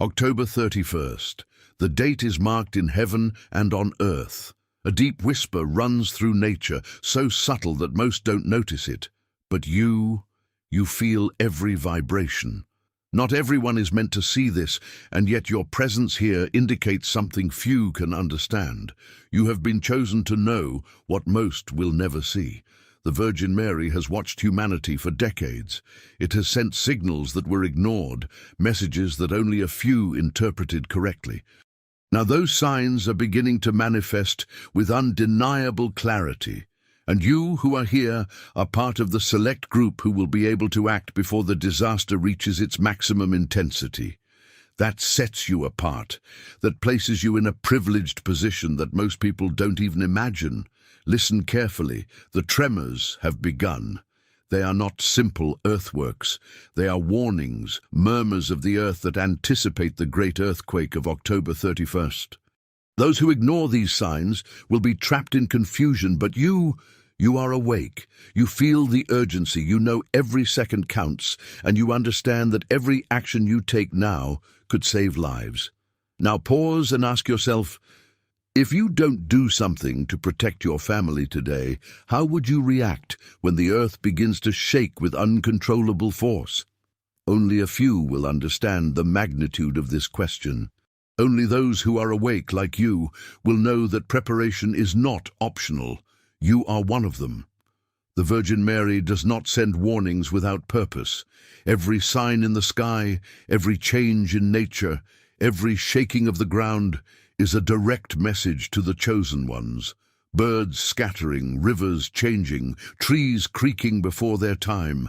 October 31st. The date is marked in heaven and on earth. A deep whisper runs through nature, so subtle that most don't notice it. But you feel every vibration. Not everyone is meant to see this, and yet your presence here indicates something few can understand. You have been chosen to know what most will never see. The Virgin Mary has watched humanity for decades. It has sent signals that were ignored, messages that only a few interpreted correctly. Now those signs are beginning to manifest with undeniable clarity. And you who are here are part of the select group who will be able to act before the disaster reaches its maximum intensity. That sets you apart, that places you in a privileged position that most people don't even imagine. Listen carefully. The tremors have begun. They are not simple earthworks. They are warnings, murmurs of the earth that anticipate the great earthquake of October 31st. Those who ignore these signs will be trapped in confusion, but you are awake. You feel the urgency. You know every second counts, and you understand that every action you take now could save lives. Now pause and ask yourself, if you don't do something to protect your family today, how would you react when the earth begins to shake with uncontrollable force? Only a few will understand the magnitude of this question. Only those who are awake, like you, will know that preparation is not optional. You are one of them. The Virgin Mary does not send warnings without purpose. Every sign in the sky, every change in nature, every shaking of the ground is a direct message to the chosen ones. Birds scattering, rivers changing, trees creaking before their time.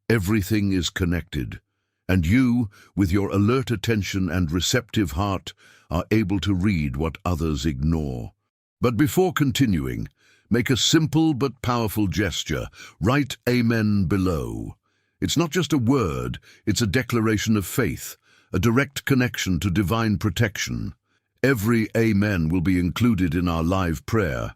Everything is connected. And you, with your alert attention and receptive heart, are able to read what others ignore. But before continuing, make a simple but powerful gesture. Write Amen below. It's not just a word, it's a declaration of faith, a direct connection to divine protection. Every Amen will be included in our live prayer,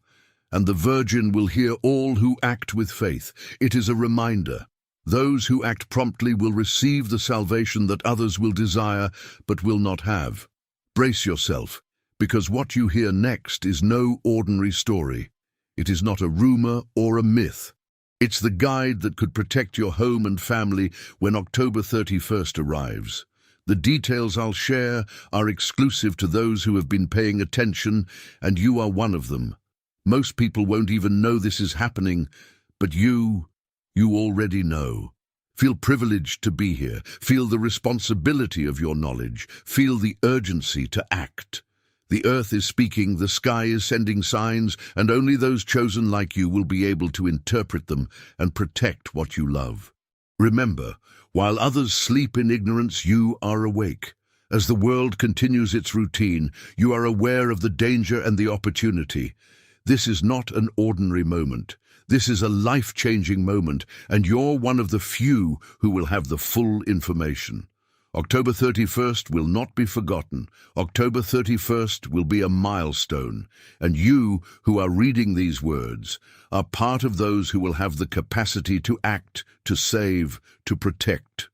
and the Virgin will hear all who act with faith. It is a reminder. Those who act promptly will receive the salvation that others will desire but will not have. Brace yourself, because what you hear next is no ordinary story. It is not a rumor or a myth. It's the guide that could protect your home and family when October 31st arrives. The details I'll share are exclusive to those who have been paying attention, and you are one of them. Most people won't even know this is happening, but you already know. Feel privileged to be here. Feel the responsibility of your knowledge. Feel the urgency to act. The earth is speaking, the sky is sending signs, and only those chosen like you will be able to interpret them and protect what you love. Remember, while others sleep in ignorance, you are awake. As the world continues its routine, you are aware of the danger and the opportunity. This is not an ordinary moment. This is a life-changing moment, and you're one of the few who will have the full information. October 31st will not be forgotten. October 31st will be a milestone, and you, who are reading these words, are part of those who will have the capacity to act, to save, to protect.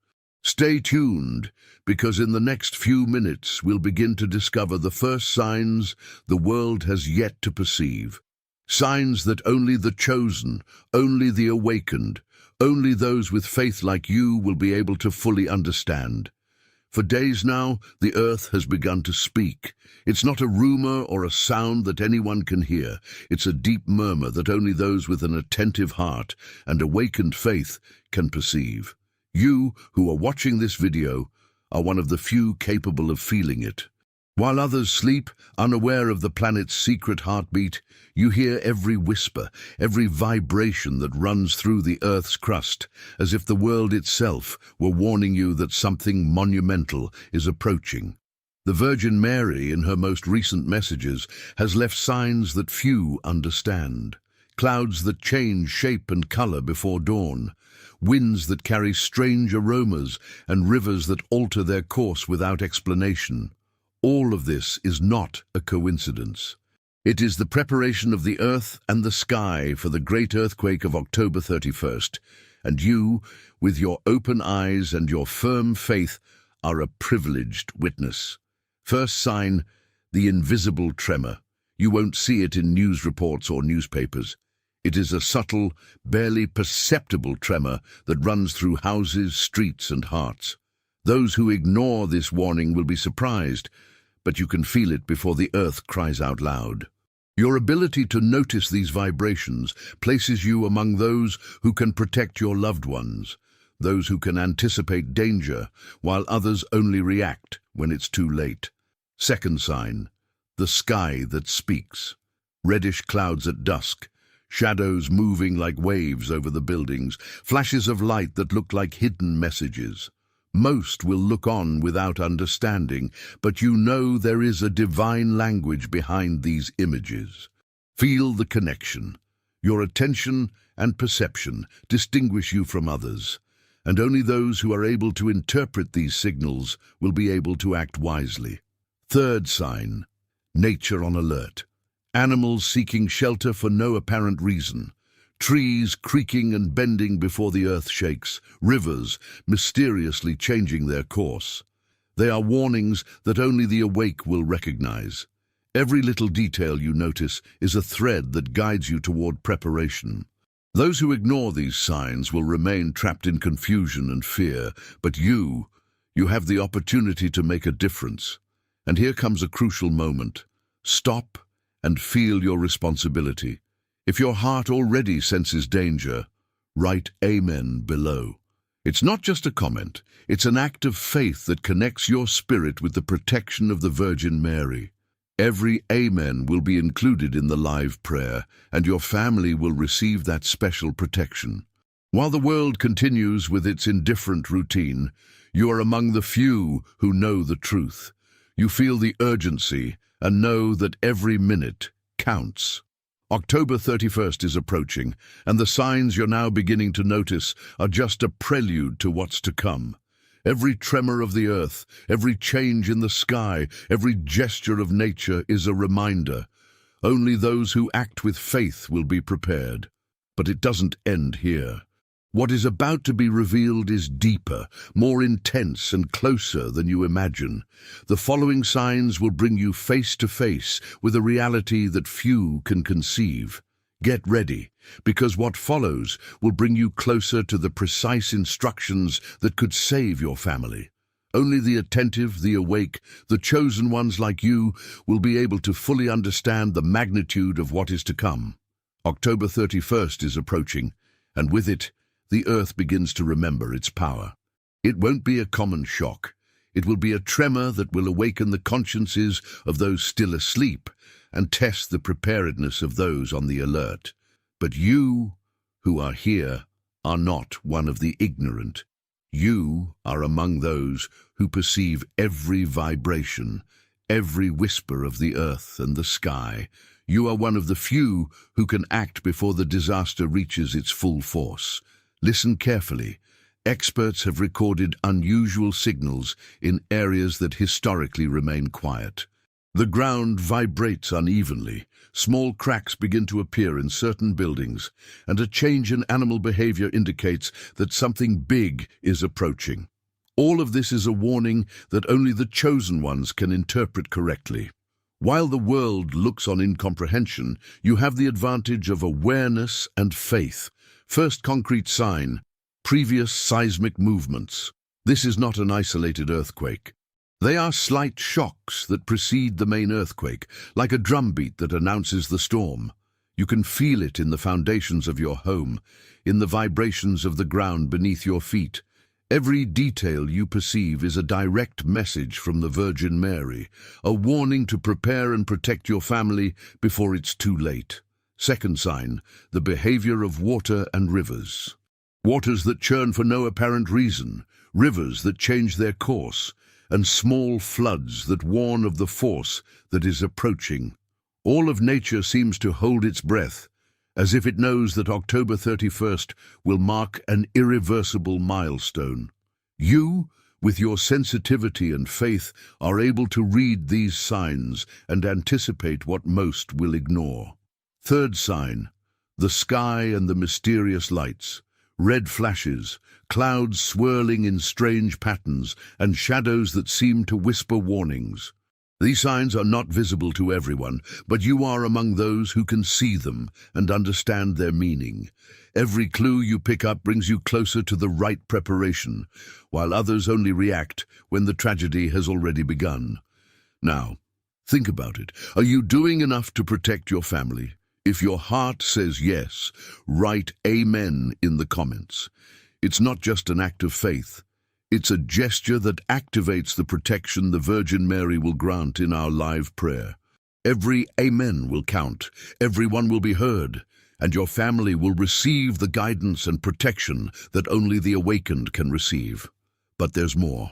Stay tuned, because in the next few minutes we'll begin to discover the first signs the world has yet to perceive. Signs that only the chosen, only the awakened, only those with faith like you will be able to fully understand. For days now, the earth has begun to speak. It's not a rumor or a sound that anyone can hear. It's a deep murmur that only those with an attentive heart and awakened faith can perceive. You, who are watching this video, are one of the few capable of feeling it. While others sleep, unaware of the planet's secret heartbeat, you hear every whisper, every vibration that runs through the Earth's crust, as if the world itself were warning you that something monumental is approaching. The Virgin Mary, in her most recent messages, has left signs that few understand. Clouds that change shape and color before dawn, winds that carry strange aromas, and rivers that alter their course without explanation. All of this is not a coincidence. It is the preparation of the earth and the sky for the great earthquake of October 31st, and you, with your open eyes and your firm faith, are a privileged witness. First sign, the invisible tremor. You won't see it in news reports or newspapers. It is a subtle, barely perceptible tremor that runs through houses, streets, and hearts. Those who ignore this warning will be surprised, but you can feel it before the earth cries out loud. Your ability to notice these vibrations places you among those who can protect your loved ones, those who can anticipate danger, while others only react when it's too late. Second sign, the sky that speaks. Reddish clouds at dusk, shadows moving like waves over the buildings, flashes of light that look like hidden messages. Most will look on without understanding, but you know there is a divine language behind these images. Feel the connection. Your attention and perception distinguish you from others, and only those who are able to interpret these signals will be able to act wisely. Third sign, nature on alert. Animals seeking shelter for no apparent reason. Trees creaking and bending before the earth shakes, rivers mysteriously changing their course. They are warnings that only the awake will recognize. Every little detail you notice is a thread that guides you toward preparation. Those who ignore these signs will remain trapped in confusion and fear, but you have the opportunity to make a difference. And here comes a crucial moment. Stop and feel your responsibility. If your heart already senses danger, write Amen below. It's not just a comment, it's an act of faith that connects your spirit with the protection of the Virgin Mary. Every Amen will be included in the live prayer, and your family will receive that special protection. While the world continues with its indifferent routine, you are among the few who know the truth. You feel the urgency and know that every minute counts. October 31st is approaching, and the signs you're now beginning to notice are just a prelude to what's to come. Every tremor of the earth, every change in the sky, every gesture of nature is a reminder. Only those who act with faith will be prepared. But it doesn't end here. What is about to be revealed is deeper, more intense and closer than you imagine. The following signs will bring you face to face with a reality that few can conceive. Get ready, because what follows will bring you closer to the precise instructions that could save your family. Only the attentive, the awake, the chosen ones like you will be able to fully understand the magnitude of what is to come. October 31st is approaching, and with it, the earth begins to remember its power. It won't be a common shock. It will be a tremor that will awaken the consciences of those still asleep and test the preparedness of those on the alert. But you, who are here, are not one of the ignorant. You are among those who perceive every vibration, every whisper of the earth and the sky. You are one of the few who can act before the disaster reaches its full force. Listen carefully. Experts have recorded unusual signals in areas that historically remain quiet. The ground vibrates unevenly, small cracks begin to appear in certain buildings, and a change in animal behavior indicates that something big is approaching. All of this is a warning that only the chosen ones can interpret correctly. While the world looks on incomprehension, you have the advantage of awareness and faith. First concrete sign, previous seismic movements. This is not an isolated earthquake. They are slight shocks that precede the main earthquake, like a drumbeat that announces the storm. You can feel it in the foundations of your home, in the vibrations of the ground beneath your feet. Every detail you perceive is a direct message from the Virgin Mary, a warning to prepare and protect your family before it's too late. Second sign, the behavior of water and rivers. Waters that churn for no apparent reason, rivers that change their course, and small floods that warn of the force that is approaching. All of nature seems to hold its breath, as if it knows that October 31st will mark an irreversible milestone. You, with your sensitivity and faith, are able to read these signs and anticipate what most will ignore. Third sign, the sky and the mysterious lights. Red flashes, clouds swirling in strange patterns, and shadows that seem to whisper warnings. These signs are not visible to everyone, but you are among those who can see them and understand their meaning. Every clue you pick up brings you closer to the right preparation, while others only react when the tragedy has already begun. Now, think about it. Are you doing enough to protect your family? If your heart says yes, write Amen in the comments. It's not just an act of faith. It's a gesture that activates the protection the Virgin Mary will grant in our live prayer. Every Amen will count, everyone will be heard, and your family will receive the guidance and protection that only the awakened can receive. But there's more.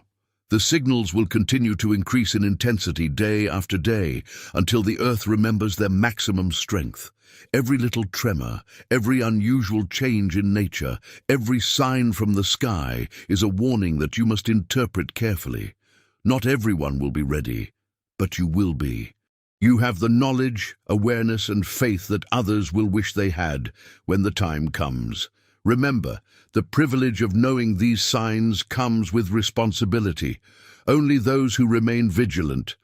The signals will continue to increase in intensity day after day until the earth remembers their maximum strength. Every little tremor, every unusual change in nature, every sign from the sky is a warning that you must interpret carefully. Not everyone will be ready, but you will be. You have the knowledge, awareness, and faith that others will wish they had when the time comes. Remember, the privilege of knowing these signs comes with responsibility. Only those who remain vigilant,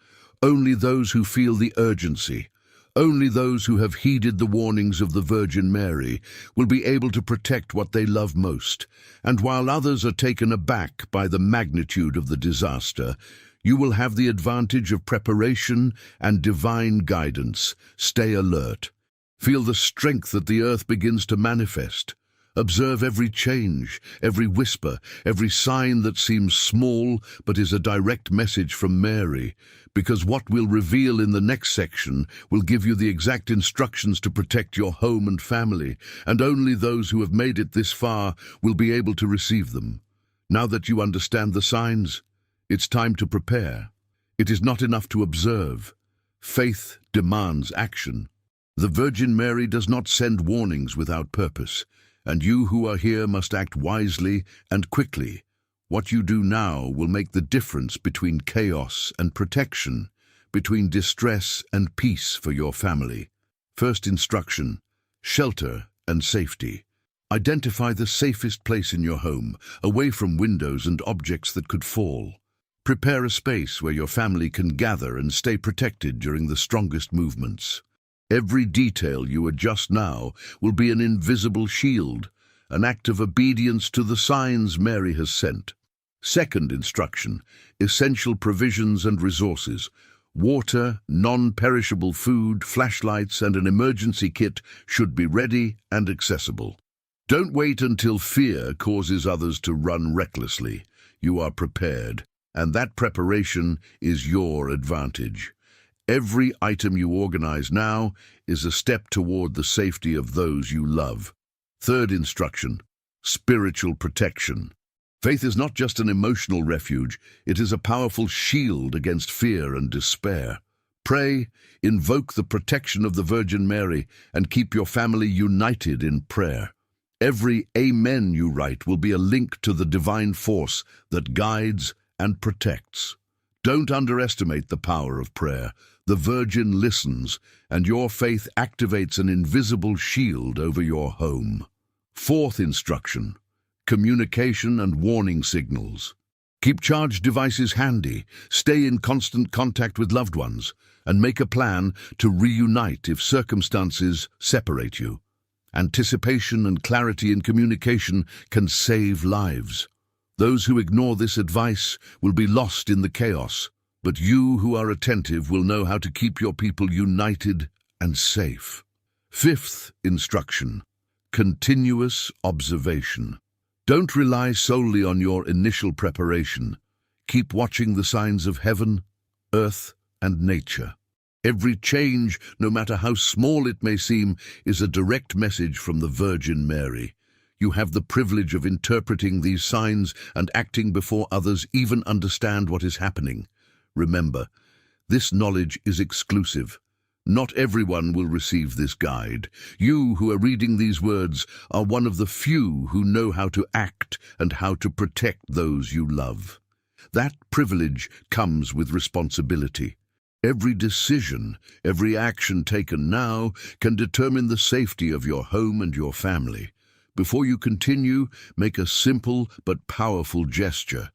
only those who feel the urgency, only those who have heeded the warnings of the Virgin Mary will be able to protect what they love most. And while others are taken aback by the magnitude of the disaster, you will have the advantage of preparation and divine guidance. Stay alert. Feel the strength that the earth begins to manifest. Observe every change, every whisper, every sign that seems small but is a direct message from Mary, because what we'll reveal in the next section will give you the exact instructions to protect your home and family, and only those who have made it this far will be able to receive them. Now that you understand the signs, it's time to prepare. It is not enough to observe. Faith demands action. The Virgin Mary does not send warnings without purpose, and you who are here must act wisely and quickly. What you do now will make the difference between chaos and protection, between distress and peace for your family. First instruction: shelter and safety. Identify the safest place in your home, away from windows and objects that could fall. Prepare a space where your family can gather and stay protected during the strongest movements. Every detail you adjust now will be an invisible shield, an act of obedience to the signs Mary has sent. Second instruction: essential provisions and resources. Water, non-perishable food, flashlights, and an emergency kit should be ready and accessible. Don't wait until fear causes others to run recklessly. You are prepared, and that preparation is your advantage. Every item you organize now is a step toward the safety of those you love. Third instruction: spiritual protection. Faith is not just an emotional refuge, it is a powerful shield against fear and despair. Pray, invoke the protection of the Virgin Mary, and keep your family united in prayer. Every Amen you write will be a link to the divine force that guides and protects. Don't underestimate the power of prayer. The Virgin listens, and your faith activates an invisible shield over your home. Fourth instruction: communication and warning signals. Keep charged devices handy, stay in constant contact with loved ones, and make a plan to reunite if circumstances separate you. Anticipation and clarity in communication can save lives. Those who ignore this advice will be lost in the chaos, but you who are attentive will know how to keep your people united and safe. Fifth instruction: continuous observation. Don't rely solely on your initial preparation. Keep watching the signs of heaven, earth, and nature. Every change, no matter how small it may seem, is a direct message from the Virgin Mary. You have the privilege of interpreting these signs and acting before others even understand what is happening. Remember, this knowledge is exclusive. Not everyone will receive this guide. You who are reading these words are one of the few who know how to act and how to protect those you love. That privilege comes with responsibility. Every decision, every action taken now can determine the safety of your home and your family. Before you continue, make a simple but powerful gesture.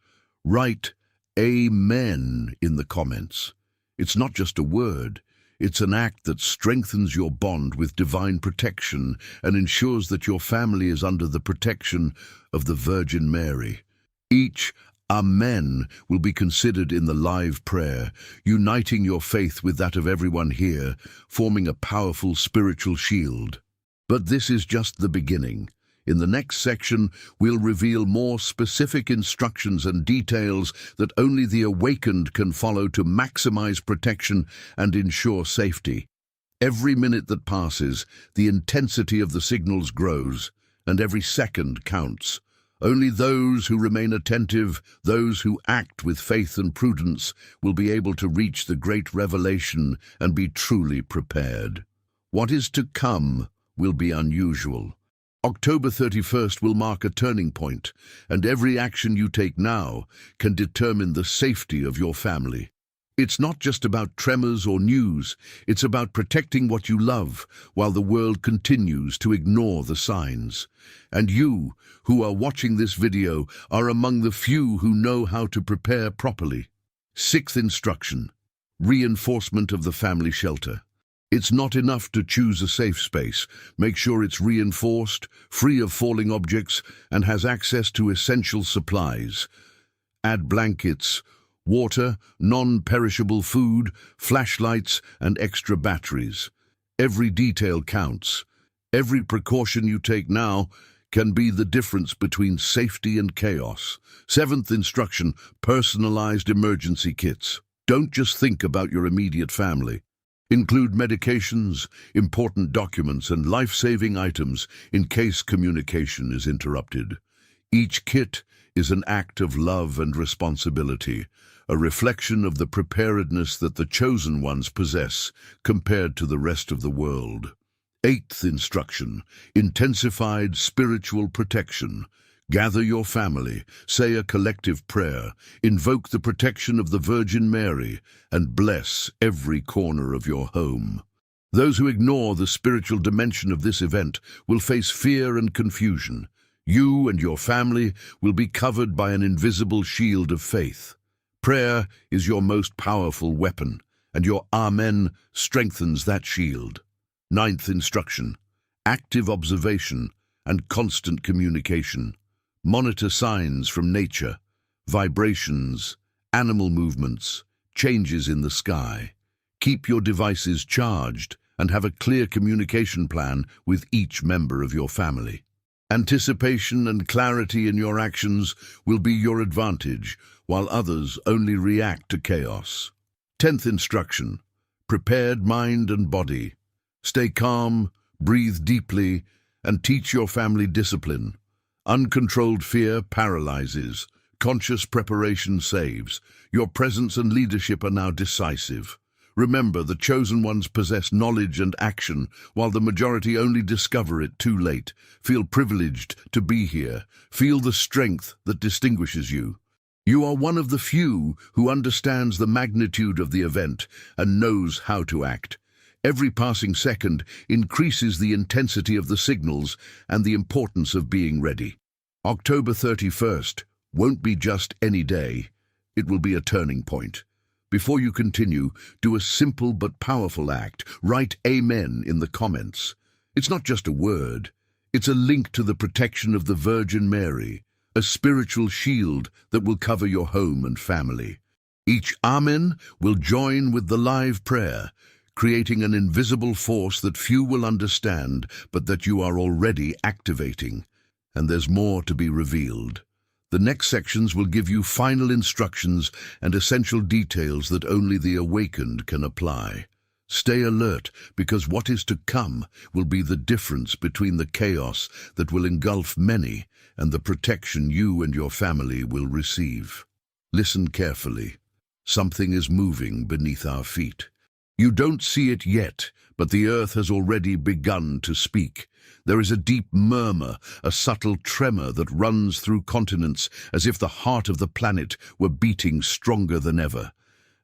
Write Amen in the comments. It's not just a word. It's an act that strengthens your bond with divine protection and ensures that your family is under the protection of the Virgin Mary. Each Amen will be considered in the live prayer, uniting your faith with that of everyone here, forming a powerful spiritual shield. But this is just the beginning. In the next section, we'll reveal more specific instructions and details that only the awakened can follow to maximize protection and ensure safety. Every minute that passes, the intensity of the signals grows, and every second counts. Only those who remain attentive, those who act with faith and prudence, will be able to reach the great revelation and be truly prepared. What is to come will be unusual. October 31st will mark a turning point, and every action you take now can determine the safety of your family. It's not just about tremors or news, it's about protecting what you love while the world continues to ignore the signs. And you, who are watching this video, are among the few who know how to prepare properly. Sixth instruction: reinforcement of the family shelter. It's not enough to choose a safe space. Make sure it's reinforced, free of falling objects, and has access to essential supplies. Add blankets, water, non-perishable food, flashlights, and extra batteries. Every detail counts. Every precaution you take now can be the difference between safety and chaos. Seventh instruction: personalized emergency kits. Don't just think about your immediate family. Include medications, important documents, and life-saving items in case communication is interrupted. Each kit is an act of love and responsibility, a reflection of the preparedness that the chosen ones possess compared to the rest of the world. Eighth instruction: intensified spiritual protection. Gather your family, say a collective prayer, invoke the protection of the Virgin Mary, and bless every corner of your home. Those who ignore the spiritual dimension of this event will face fear and confusion. You and your family will be covered by an invisible shield of faith. Prayer is your most powerful weapon, and your Amen strengthens that shield. Ninth instruction: active observation and constant communication. Monitor signs from nature, vibrations, animal movements, changes in the sky. Keep your devices charged and have a clear communication plan with each member of your family. Anticipation and clarity in your actions will be your advantage, while others only react to chaos. Tenth instruction: prepared mind and body. Stay calm, breathe deeply, and teach your family discipline. Uncontrolled fear paralyzes. Conscious preparation saves. Your presence and leadership are now decisive. Remember, the chosen ones possess knowledge and action, while the majority only discover it too late. Feel privileged to be here. Feel the strength that distinguishes you. You are one of the few who understands the magnitude of the event and knows how to act. Every passing second increases the intensity of the signals and the importance of being ready. October 31st won't be just any day. It will be a turning point. Before you continue, do a simple but powerful act. Write Amen in the comments. It's not just a word. It's a link to the protection of the Virgin Mary, a spiritual shield that will cover your home and family. Each Amen will join with the live prayer, creating an invisible force that few will understand, but that you are already activating. And there's more to be revealed. The next sections will give you final instructions and essential details that only the awakened can apply. Stay alert, because what is to come will be the difference between the chaos that will engulf many and the protection you and your family will receive. Listen carefully. Something is moving beneath our feet. You don't see it yet, but the earth has already begun to speak. There is a deep murmur, a subtle tremor that runs through continents as if the heart of the planet were beating stronger than ever.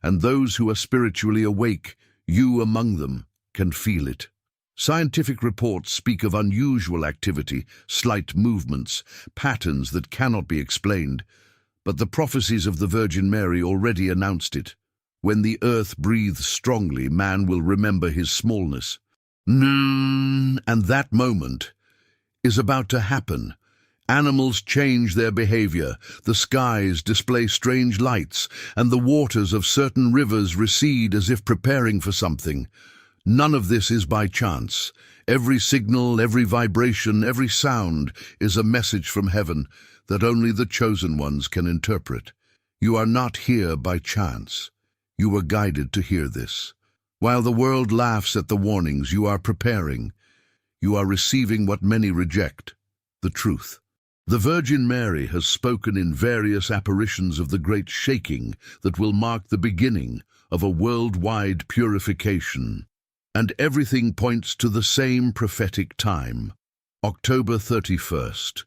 And those who are spiritually awake, you among them, can feel it. Scientific reports speak of unusual activity, slight movements, patterns that cannot be explained. But the prophecies of the Virgin Mary already announced it. When the earth breathes strongly, man will remember his smallness. And that moment is about to happen. Animals change their behavior, the skies display strange lights, and the waters of certain rivers recede as if preparing for something. None of this is by chance. Every signal, every vibration, every sound is a message from heaven that only the chosen ones can interpret. You are not here by chance. You were guided to hear this. While the world laughs at the warnings, you are preparing. You are receiving what many reject, the truth. The Virgin Mary has spoken in various apparitions of the great shaking that will mark the beginning of a worldwide purification. And everything points to the same prophetic time, October 31st.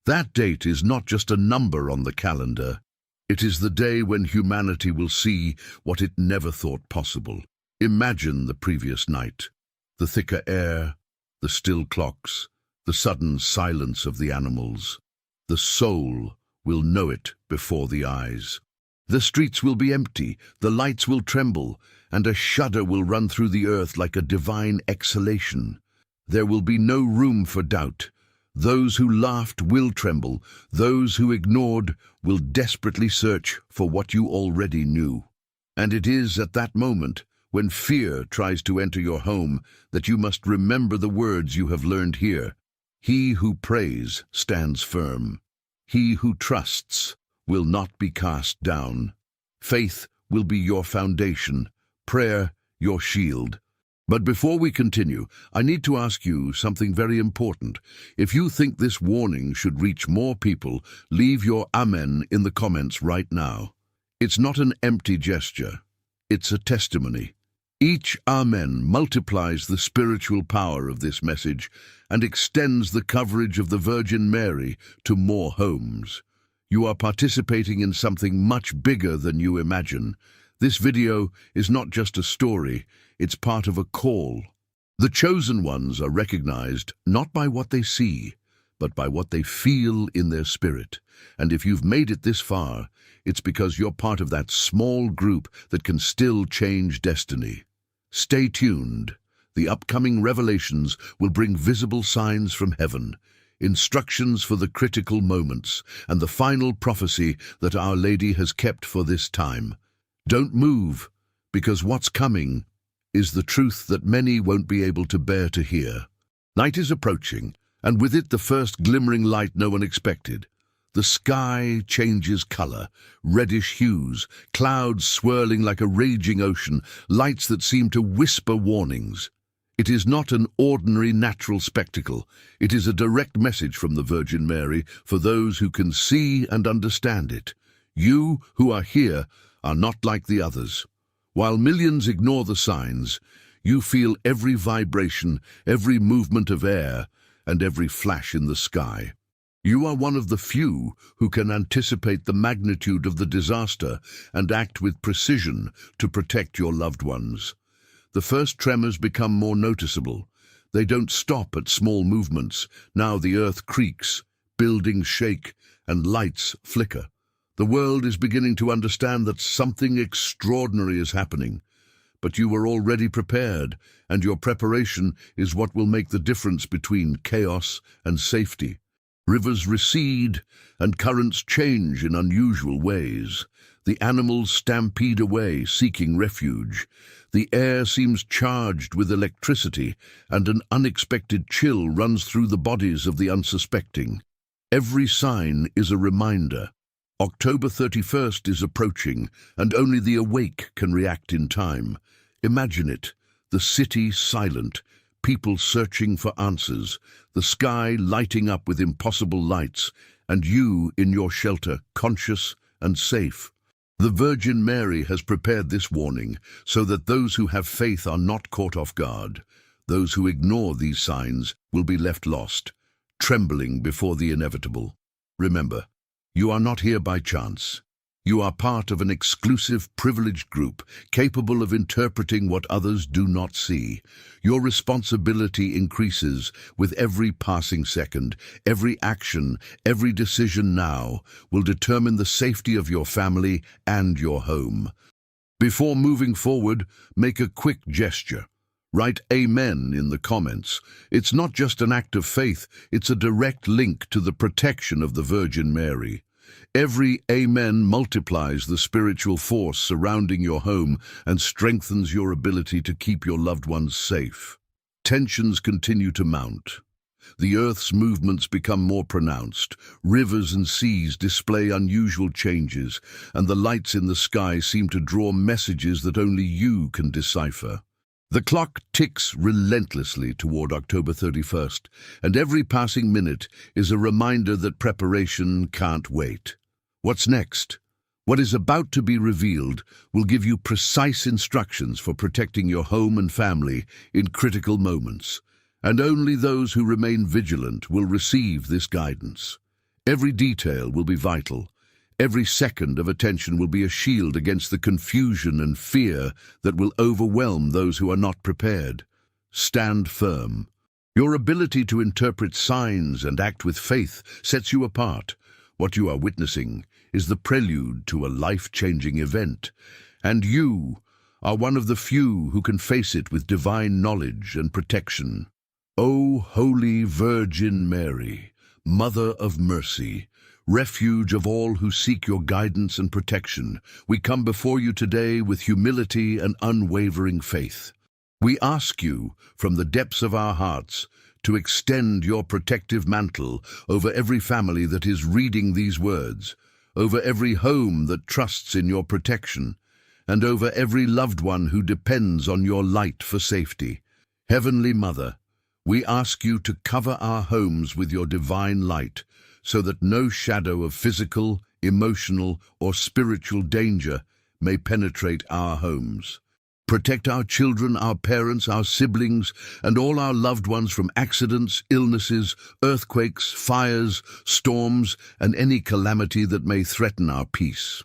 That date is not just a number on the calendar. It is the day when humanity will see what it never thought possible. Imagine the previous night, the thicker air, the still clocks, the sudden silence of the animals. The soul will know it before the eyes. The streets will be empty, the lights will tremble, and a shudder will run through the earth like a divine exhalation. There will be no room for doubt. Those who laughed will tremble. Those who ignored will desperately search for what you already knew. And it is at that moment, when fear tries to enter your home, that you must remember the words you have learned here. He who prays stands firm. He who trusts will not be cast down. Faith will be your foundation, prayer your shield. But before we continue, I need to ask you something very important. If you think this warning should reach more people, leave your Amen in the comments right now. It's not an empty gesture. It's a testimony. Each Amen multiplies the spiritual power of this message and extends the coverage of the Virgin Mary to more homes. You are participating in something much bigger than you imagine. This video is not just a story, it's part of a call. The chosen ones are recognized not by what they see, but by what they feel in their spirit. And if you've made it this far, it's because you're part of that small group that can still change destiny. Stay tuned. The upcoming revelations will bring visible signs from heaven, instructions for the critical moments, and the final prophecy that Our Lady has kept for this time. Don't move, because what's coming is the truth that many won't be able to bear to hear. Night is approaching, and with it the first glimmering light no one expected. The sky changes color, reddish hues, clouds swirling like a raging ocean, lights that seem to whisper warnings. It is not an ordinary natural spectacle. It is a direct message from the Virgin Mary for those who can see and understand it. You who are here are not like the others. While millions ignore the signs, you feel every vibration, every movement of air, and every flash in the sky. You are one of the few who can anticipate the magnitude of the disaster and act with precision to protect your loved ones. The first tremors become more noticeable. They don't stop at small movements. Now the earth creaks, buildings shake, and lights flicker. The world is beginning to understand that something extraordinary is happening. But you were already prepared, and your preparation is what will make the difference between chaos and safety. Rivers recede, and currents change in unusual ways. The animals stampede away, seeking refuge. The air seems charged with electricity, and an unexpected chill runs through the bodies of the unsuspecting. Every sign is a reminder. October 31st is approaching, and only the awake can react in time. Imagine it, the city silent, people searching for answers, the sky lighting up with impossible lights, and you in your shelter, conscious and safe. The Virgin Mary has prepared this warning so that those who have faith are not caught off guard. Those who ignore these signs will be left lost, trembling before the inevitable. Remember, you are not here by chance. You are part of an exclusive, privileged group, capable of interpreting what others do not see. Your responsibility increases with every passing second. Every action, every decision now will determine the safety of your family and your home. Before moving forward, make a quick gesture. Write Amen in the comments. It's not just an act of faith, it's a direct link to the protection of the Virgin Mary. Every Amen multiplies the spiritual force surrounding your home and strengthens your ability to keep your loved ones safe. Tensions continue to mount. The Earth's movements become more pronounced. Rivers and seas display unusual changes, and the lights in the sky seem to draw messages that only you can decipher. The clock ticks relentlessly toward October 31st, and every passing minute is a reminder that preparation can't wait. What's next? What is about to be revealed will give you precise instructions for protecting your home and family in critical moments, and only those who remain vigilant will receive this guidance. Every detail will be vital. Every second of attention will be a shield against the confusion and fear that will overwhelm those who are not prepared. Stand firm. Your ability to interpret signs and act with faith sets you apart. What you are witnessing is the prelude to a life-changing event, and you are one of the few who can face it with divine knowledge and protection. O Holy Virgin Mary, Mother of Mercy, refuge of all who seek your guidance and protection, we come before you today with humility and unwavering faith. We ask you, from the depths of our hearts, to extend your protective mantle over every family that is reading these words, over every home that trusts in your protection, and over every loved one who depends on your light for safety. Heavenly Mother, we ask you to cover our homes with your divine light, so that no shadow of physical, emotional, or spiritual danger may penetrate our homes. Protect our children, our parents, our siblings, and all our loved ones from accidents, illnesses, earthquakes, fires, storms, and any calamity that may threaten our peace.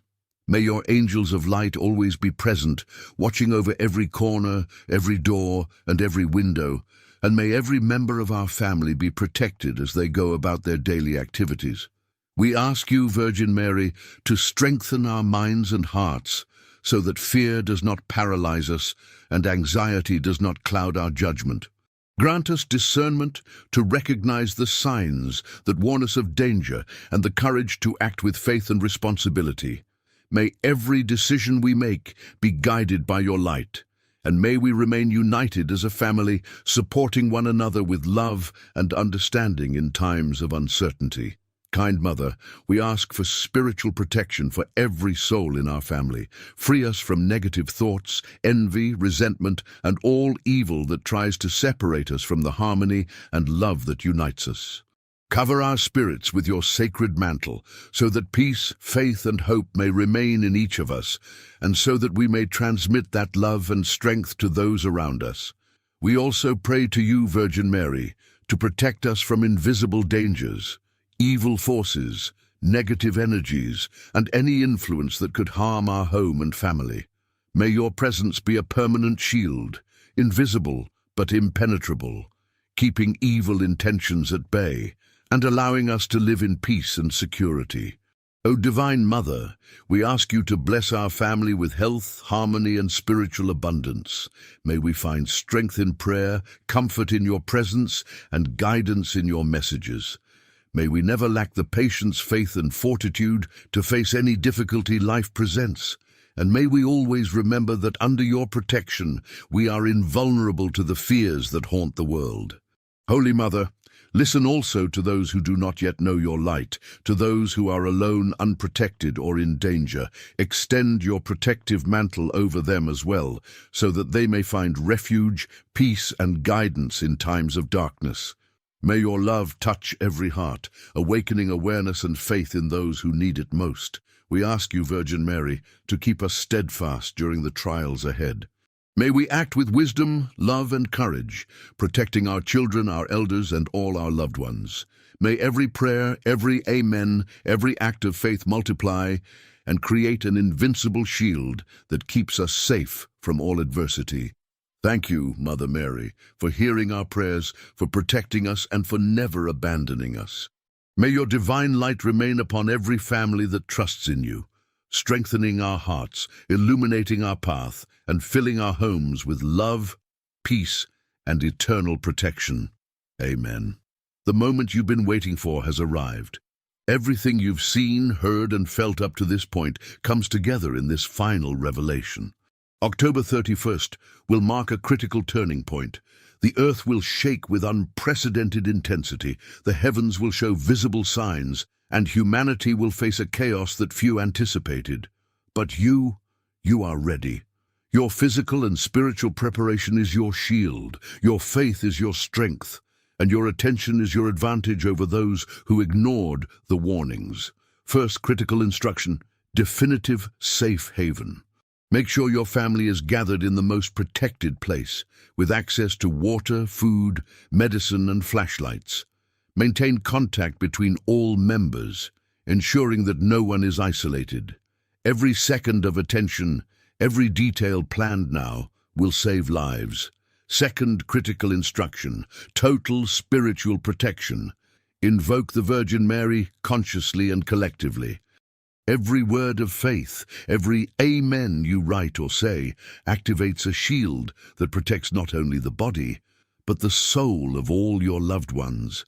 May your angels of light always be present, watching over every corner, every door, and every window, and may every member of our family be protected as they go about their daily activities. We ask you, Virgin Mary, to strengthen our minds and hearts so that fear does not paralyze us and anxiety does not cloud our judgment. Grant us discernment to recognize the signs that warn us of danger and the courage to act with faith and responsibility. May every decision we make be guided by your light, and may we remain united as a family, supporting one another with love and understanding in times of uncertainty. Kind Mother, we ask for spiritual protection for every soul in our family. Free us from negative thoughts, envy, resentment, and all evil that tries to separate us from the harmony and love that unites us. Cover our spirits with your sacred mantle, so that peace, faith, and hope may remain in each of us, and so that we may transmit that love and strength to those around us. We also pray to you, Virgin Mary, to protect us from invisible dangers, evil forces, negative energies, and any influence that could harm our home and family. May your presence be a permanent shield, invisible but impenetrable, keeping evil intentions at bay, and allowing us to live in peace and security. O Divine Mother, we ask you to bless our family with health, harmony, and spiritual abundance. May we find strength in prayer, comfort in your presence, and guidance in your messages. May we never lack the patience, faith, and fortitude to face any difficulty life presents. And may we always remember that under your protection, we are invulnerable to the fears that haunt the world. Holy Mother, listen also to those who do not yet know your light, to those who are alone, unprotected, or in danger. Extend your protective mantle over them as well, so that they may find refuge, peace, and guidance in times of darkness. May your love touch every heart, awakening awareness and faith in those who need it most. We ask you, Virgin Mary, to keep us steadfast during the trials ahead. May we act with wisdom, love, and courage, protecting our children, our elders, and all our loved ones. May every prayer, every amen, every act of faith multiply, and create an invincible shield that keeps us safe from all adversity. Thank you, Mother Mary, for hearing our prayers, for protecting us, and for never abandoning us. May your divine light remain upon every family that trusts in you, strengthening our hearts, illuminating our path, and filling our homes with love, peace, and eternal protection. Amen. The moment you've been waiting for has arrived. Everything you've seen, heard, and felt up to this point comes together in this final revelation. October 31st will mark a critical turning point. The earth will shake with unprecedented intensity, the heavens will show visible signs, and humanity will face a chaos that few anticipated. But you are ready. Your physical and spiritual preparation is your shield, your faith is your strength, and your attention is your advantage over those who ignored the warnings. First critical instruction: definitive safe haven. Make sure your family is gathered in the most protected place, with access to water, food, medicine, and flashlights. Maintain contact between all members, ensuring that no one is isolated. Every second of attention, every detail planned now, will save lives. Second critical instruction: total spiritual protection. Invoke the Virgin Mary consciously and collectively. Every word of faith, every amen you write or say, activates a shield that protects not only the body, but the soul of all your loved ones.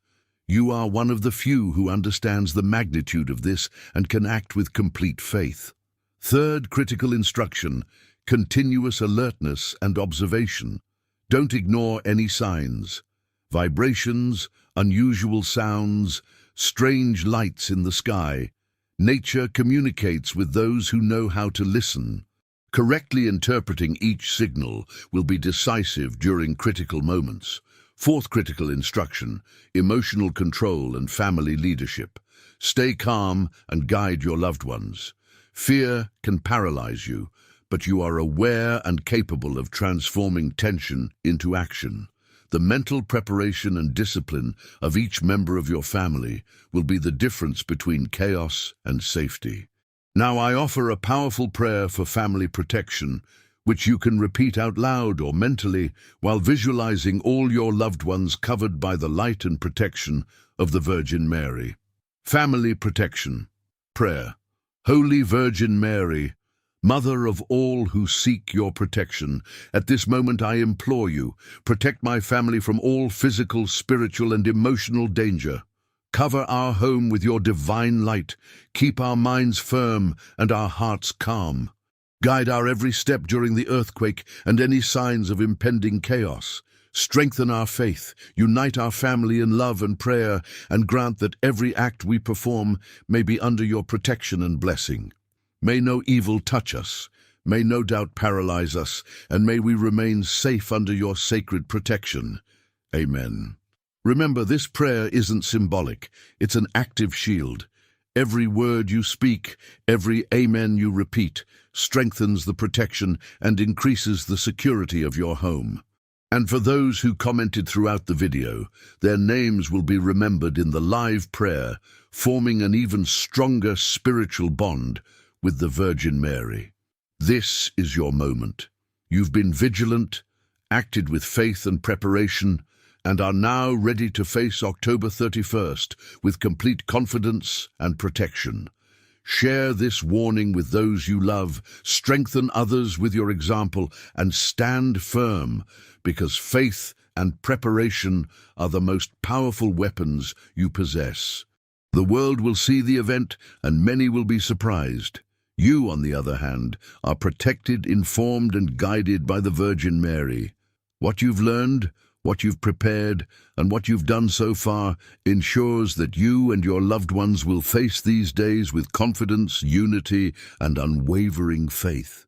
You are one of the few who understands the magnitude of this and can act with complete faith. Third critical instruction: continuous alertness and observation. Don't ignore any signs. Vibrations, unusual sounds, strange lights in the sky. Nature communicates with those who know how to listen. Correctly interpreting each signal will be decisive during critical moments. Fourth critical instruction: emotional control and family leadership. Stay calm and guide your loved ones. Fear can paralyze you, but you are aware and capable of transforming tension into action. The mental preparation and discipline of each member of your family will be the difference between chaos and safety. Now I offer a powerful prayer for family protection, which you can repeat out loud or mentally while visualizing all your loved ones covered by the light and protection of the Virgin Mary. Family protection. Prayer. Holy Virgin Mary, Mother of all who seek your protection, at this moment I implore you, protect my family from all physical, spiritual, and emotional danger. Cover our home with your divine light. Keep our minds firm and our hearts calm. Guide our every step during the earthquake and any signs of impending chaos. Strengthen our faith, unite our family in love and prayer, and grant that every act we perform may be under your protection and blessing. May no evil touch us, may no doubt paralyze us, and may we remain safe under your sacred protection. Amen. Remember, this prayer isn't symbolic, it's an active shield. Every word you speak, every amen you repeat, strengthens the protection and increases the security of your home. And for those who commented throughout the video, their names will be remembered in the live prayer, forming an even stronger spiritual bond with the Virgin Mary. This is your moment. You've been vigilant, acted with faith and preparation, and are now ready to face October 31st with complete confidence and protection. Share this warning with those you love, strengthen others with your example, and stand firm, because faith and preparation are the most powerful weapons you possess. The world will see the event, and many will be surprised. You, on the other hand, are protected, informed, and guided by the Virgin Mary. What you've learned, what you've prepared, and what you've done so far ensures that you and your loved ones will face these days with confidence, unity, and unwavering faith.